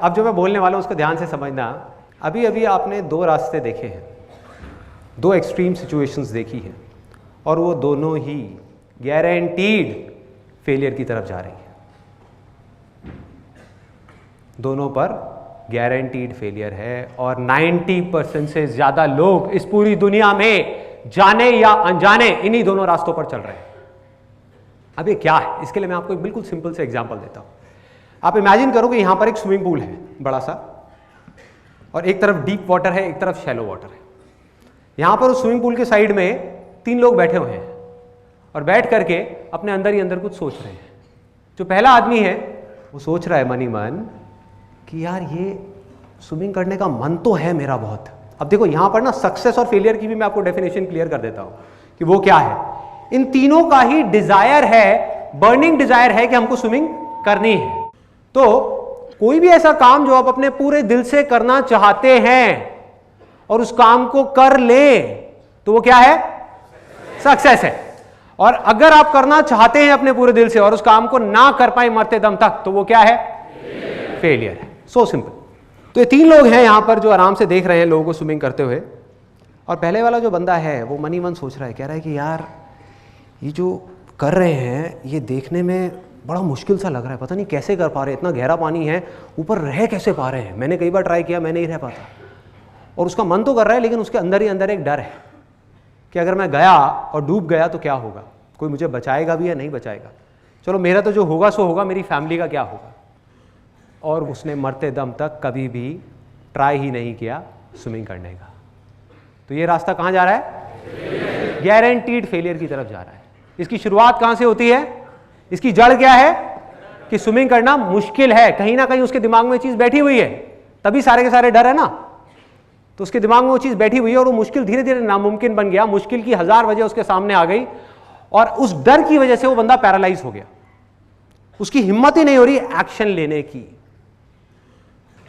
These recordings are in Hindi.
अब जो मैं बोलने वाला हूँ उसको ध्यान से समझना। अभी अभी आपने दो रास्ते देखे हैं, दो एक्सट्रीम सिचुएशंस देखी हैं, और वो दोनों ही गारंटीड फेलियर की तरफ जा रही है। दोनों पर गारंटीड फेलियर है, और 90% से ज़्यादा लोग इस पूरी दुनिया में जाने या अनजाने इन्हीं दोनों रास्तों पर चल रहे हैं। अब ये क्या है, इसके लिए मैं आपको एक बिल्कुल सिंपल से एग्जांपल देता हूँ। आप इमेजिन करो कि यहाँ पर एक स्विमिंग पूल है बड़ा सा, और एक तरफ डीप वाटर है, एक तरफ शैलो वाटर है। यहाँ पर उस स्विमिंग पूल के साइड में 3 लोग बैठे हुए हैं, और बैठ करके अपने अंदर ही अंदर कुछ सोच रहे हैं। जो पहला आदमी है वो सोच रहा है मन ही मन कि यार ये स्विमिंग करने का मन तो है मेरा बहुत। अब देखो यहाँ पर ना सक्सेस और फेलियर की भी मैं आपको डेफिनेशन क्लियर कर देता हूँ कि वो क्या है। इन तीनों का ही डिजायर है, बर्निंग डिजायर है कि हमको स्विमिंग करनी है। तो कोई भी ऐसा काम जो आप अपने पूरे दिल से करना चाहते हैं और उस काम को कर ले तो वो क्या है, सक्सेस है। और अगर आप करना चाहते हैं अपने पूरे दिल से और उस काम को ना कर पाए मरते दम तक तो वो क्या है, फेलियर है। So simple. तो ये 3 लोग हैं यहां पर जो आराम से देख रहे हैं लोगों को स्विमिंग करते हुए, और पहले वाला जो बंदा है वो मन ही मन सोच रहा है, कह रहा है कि यार ये जो कर रहे हैं ये देखने में बड़ा मुश्किल सा लग रहा है, पता नहीं कैसे कर पा रहे हैं, इतना गहरा पानी है, ऊपर रह कैसे पा रहे हैं। मैंने कई बार ट्राई किया, मैं नहीं रह पाता। और उसका मन तो कर रहा है, लेकिन उसके अंदर ही अंदर एक डर है कि अगर मैं गया और डूब गया तो क्या होगा, कोई मुझे बचाएगा भी या नहीं बचाएगा। चलो मेरा तो जो होगा सो होगा, मेरी फैमिली का क्या होगा। और उसने मरते दम तक कभी भी ट्राई ही नहीं किया स्विमिंग करने का। तो ये रास्ता कहाँ जा रहा है, गारंटीड फेलियर की तरफ जा रहा है। इसकी शुरुआत कहाँ से होती है, इसकी जड़ क्या है कि स्विमिंग करना मुश्किल है। कहीं ना कहीं उसके दिमाग में चीज बैठी हुई है, तभी सारे के सारे डर है ना। तो उसके दिमाग में वो चीज बैठी हुई है और वो मुश्किल धीरे धीरे नामुमकिन बन गया। मुश्किल की 1000 वजह उसके सामने आ गई, और उस डर की वजह से वो बंदा पैरालाइज हो गया। उसकी हिम्मत ही नहीं हो रही एक्शन लेने की।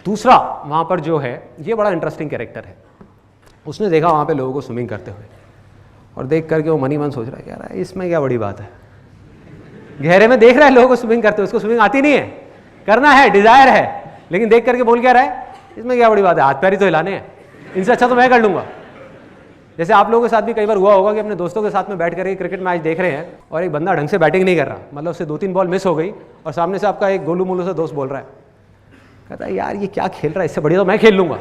दूसरा वहां पर जो है, ये बड़ा इंटरेस्टिंग कैरेक्टर है। उसने देखा वहां पे लोगों को स्विमिंग करते हुए, और देख करके वो मन ही मन सोच रहा है यार इसमें क्या बड़ी बात है। गहरे में देख रहा है लोगों को स्विमिंग करते हुए, उसको स्विमिंग आती नहीं है, करना है, डिजायर है, लेकिन देख करके बोल क्या रहा है, इसमें क्या बड़ी बात है, हाथ पैर ही तो हिलाने हैं, इनसे अच्छा तो मैं कर लूंगा। जैसे आप लोगों के साथ भी कई बार हुआ होगा कि अपने दोस्तों के साथ में बैठ कर क्रिकेट मैच देख रहे हैं और एक बंदा ढंग से बैटिंग नहीं कर रहा, मतलब उससे 2-3 बॉल मिस हो गई और सामने से आपका एक गोलू मोलू सा दोस्त बोल रहा है, कहता है यार ये क्या खेल रहा है, इससे बढ़िया तो मैं खेल लूंगा।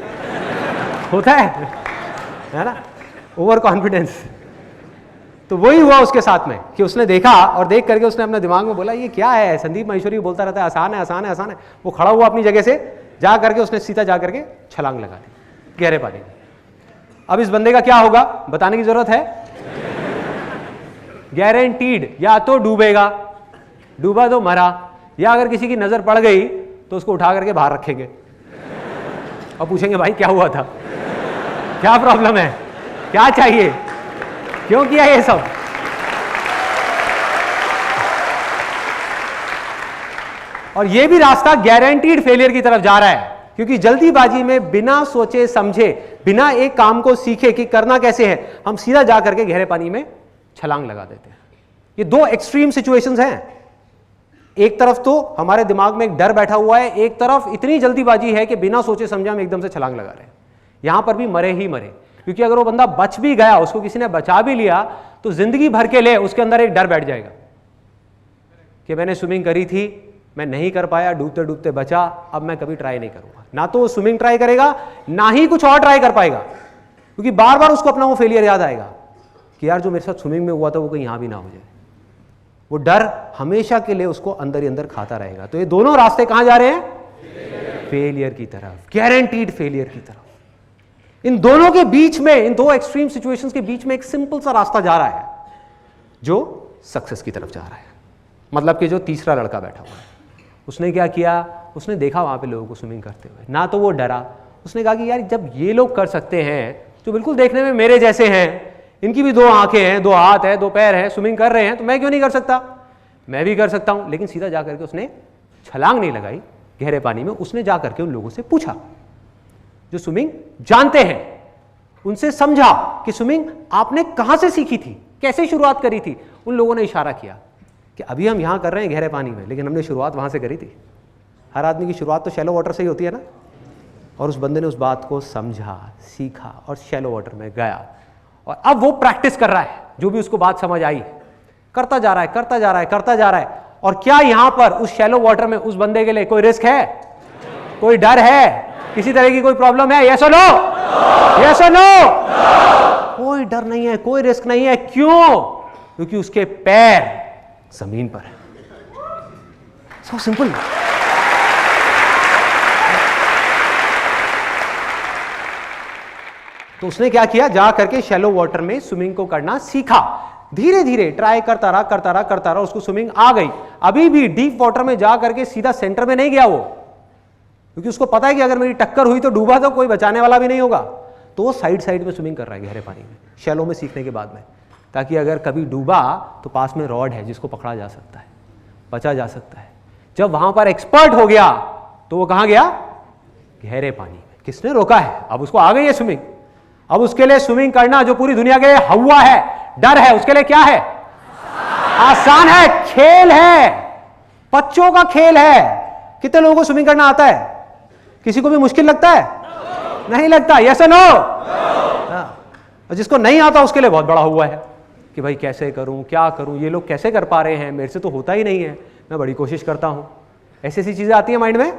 होता है ना, ओवर कॉन्फिडेंस। तो वही हुआ उसके साथ में कि उसने देखा और देख करके उसने अपने दिमाग में बोला ये क्या है, संदीप महेश्वरी बोलता रहता है आसान है आसान है आसान है। वो खड़ा हुआ अपनी जगह से, जा करके उसने सीधा जा करके छलांग लगा दी गहरे पानी में। अब इस बंदे का क्या होगा बताने की जरूरत है, गारंटीड या तो डूबेगा, डूबा तो मरा, या अगर किसी की नजर पड़ गई तो उसको उठा करके बाहर रखेंगे और पूछेंगे भाई क्या हुआ था, क्या प्रॉब्लम है, क्या चाहिए, क्यों किया ये सब। और ये भी रास्ता गारंटीड फेलियर की तरफ जा रहा है, क्योंकि जल्दीबाजी में बिना सोचे समझे, बिना एक काम को सीखे कि करना कैसे है, हम सीधा जा करके गहरे पानी में छलांग लगा देते हैं। ये 2 एक्सट्रीम सिचुएशंस हैं। एक तरफ तो हमारे दिमाग में एक डर बैठा हुआ है, एक तरफ इतनी जल्दीबाजी है कि बिना सोचे समझे हम एकदम से छलांग लगा रहे हैं। यहां पर भी मरे ही मरे, क्योंकि अगर वो बंदा बच भी गया, उसको किसी ने बचा भी लिया, तो जिंदगी भर के लिए उसके अंदर एक डर बैठ जाएगा कि मैंने स्विमिंग करी थी, मैं नहीं कर पाया, डूबते डूबते बचा, अब मैं कभी ट्राई नहीं करूंगा। ना तो वो स्विमिंग ट्राई करेगा, ना ही कुछ और ट्राई कर पाएगा, क्योंकि बार बार उसको अपना वो फेलियर याद आएगा कि यार जो मेरे साथ स्विमिंग में हुआ था वो कहीं यहां भी ना हो जाए। वो डर हमेशा के लिए उसको अंदर ही अंदर खाता रहेगा। तो ये दोनों रास्ते कहां जा रहे हैं, फेलियर की तरफ, गारंटीड फेलियर की तरफ। इन दोनों के बीच में, इन 2 एक्सट्रीम सिचुएशंस के बीच में एक सिंपल सा रास्ता जा रहा है जो सक्सेस की तरफ जा रहा है। मतलब कि जो तीसरा लड़का बैठा हुआ है, उसने क्या किया, उसने देखा वहां पे लोगों को स्विमिंग करते हुए, ना तो वो डरा, उसने कहा कि यार जब ये लोग कर सकते हैं जो बिल्कुल देखने में मेरे जैसे हैं, इनकी भी 2 आंखें हैं, 2 हाथ है, 2 पैर हैं, स्विमिंग कर रहे हैं, तो मैं क्यों नहीं कर सकता, मैं भी कर सकता हूं। लेकिन सीधा जा करके उसने छलांग नहीं लगाई गहरे पानी में, उसने जा करके उन लोगों से पूछा जो स्विमिंग जानते हैं, उनसे समझा कि स्विमिंग आपने कहां से सीखी थी, कैसे शुरुआत करी थी। उन लोगों ने इशारा किया कि अभी हम यहां कर रहे हैं गहरे पानी में, लेकिन हमने शुरुआत वहां से करी थी। हर आदमी की शुरुआत तो शैलो वाटर से ही होती है ना। और उस बंदे ने उस बात को समझा, सीखा और शैलो वाटर में गया, और अब वो प्रैक्टिस कर रहा है। जो भी उसको बात समझ आई करता जा रहा है, करता जा रहा है, करता जा रहा है। और क्या यहां पर उस शैलो वाटर में उस बंदे के लिए कोई रिस्क है, कोई डर है, किसी तरह की कोई प्रॉब्लम है? यस और नो? यस और नो? कोई डर नहीं है, कोई रिस्क नहीं है। क्यों? क्योंकि उसके पैर जमीन पर है। So simple. तो उसने क्या किया, जा करके शैलो वाटर में स्विमिंग को करना सीखा। धीरे धीरे ट्राई करता रहा, करता रहा, करता रहा, उसको स्विमिंग आ गई। अभी भी डीप वाटर में जा करके सीधा सेंटर में नहीं गया वो, क्योंकि उसको पता है कि अगर मेरी टक्कर हुई तो डूबा तो कोई बचाने वाला भी नहीं होगा। तो वो साइड साइड में स्विमिंग कर रहा है गहरे पानी में, शैलो में सीखने के बाद में, ताकि अगर कभी डूबा तो पास में रॉड है जिसको पकड़ा जा सकता है, बचा जा सकता है। जब वहां पर एक्सपर्ट हो गया तो वो कहां गया? गहरे पानी में। किसने रोका है? अब उसको आ गई है स्विमिंग। अब उसके लिए स्विमिंग करना जो पूरी दुनिया के लिए हवा है, डर है, उसके लिए क्या है? आसान है, खेल है, बच्चों का खेल है। कितने लोगों को स्विमिंग करना आता है? किसी को भी मुश्किल लगता है? नहीं लगता। यस और नो? और जिसको नहीं आता उसके लिए बहुत बड़ा हुआ है कि भाई कैसे करूं, क्या करूं, ये लोग कैसे कर पा रहे हैं, मेरे से तो होता ही नहीं है, मैं बड़ी कोशिश करता हूं। ऐसी ऐसी चीजें आती है माइंड में।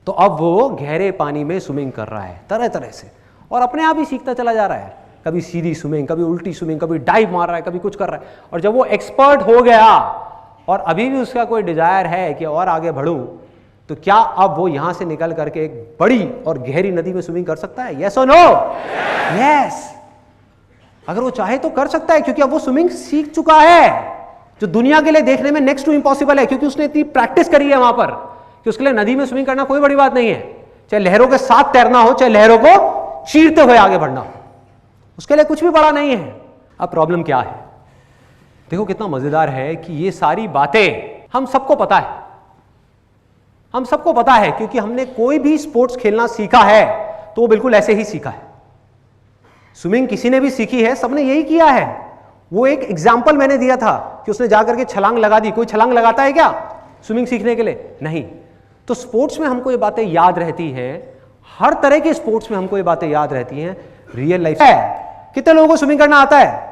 तो अब वो गहरे पानी में स्विमिंग कर रहा है तरह तरह से, और अपने आप ही सीखता चला जा रहा है। कभी सीधी स्विमिंग, कभी उल्टी स्विमिंग, कभी डाइव मार रहा है, कभी कुछ कर रहा है। और जब वो एक्सपर्ट हो गया और अभी भी उसका कोई डिजायर है कि और आगे बढ़ूं, तो क्या अब वो यहां से निकल करके एक बड़ी और गहरी नदी में स्विमिंग कर सकता है? यस और नो? यस। अगर वो चाहे तो कर सकता है, क्योंकि अब वो स्विमिंग सीख चुका है, जो दुनिया के लिए देखने में नेक्स्ट टू इम्पॉसिबल है, क्योंकि उसने इतनी प्रैक्टिस करी है वहां पर कि उसके लिए नदी में स्विमिंग करना कोई बड़ी बात नहीं है। चाहे लहरों के साथ तैरना हो, चाहे लहरों को चीरते हुए आगे बढ़ना हो, उसके लिए कुछ भी बड़ा नहीं है। अब प्रॉब्लम क्या है? देखो कितना मजेदार है कि ये सारी बातें हम सबको पता है, हम सबको पता है, क्योंकि हमने कोई भी स्पोर्ट्स खेलना सीखा है तो वो बिल्कुल ऐसे ही सीखा है। स्विमिंग किसी ने भी सीखी है, सबने यही किया है। वो एक एग्जाम्पल मैंने दिया था कि उसने जाकर के छलांग लगा दी। कोई छलांग लगाता है क्या स्विमिंग सीखने के लिए? नहीं। तो स्पोर्ट्स में हमको ये बातें याद रहती हैं, हर तरह के स्पोर्ट्स में हमको ये बातें याद रहती हैं। रियल लाइफ है, कितने लोगों को स्विमिंग करना आता है?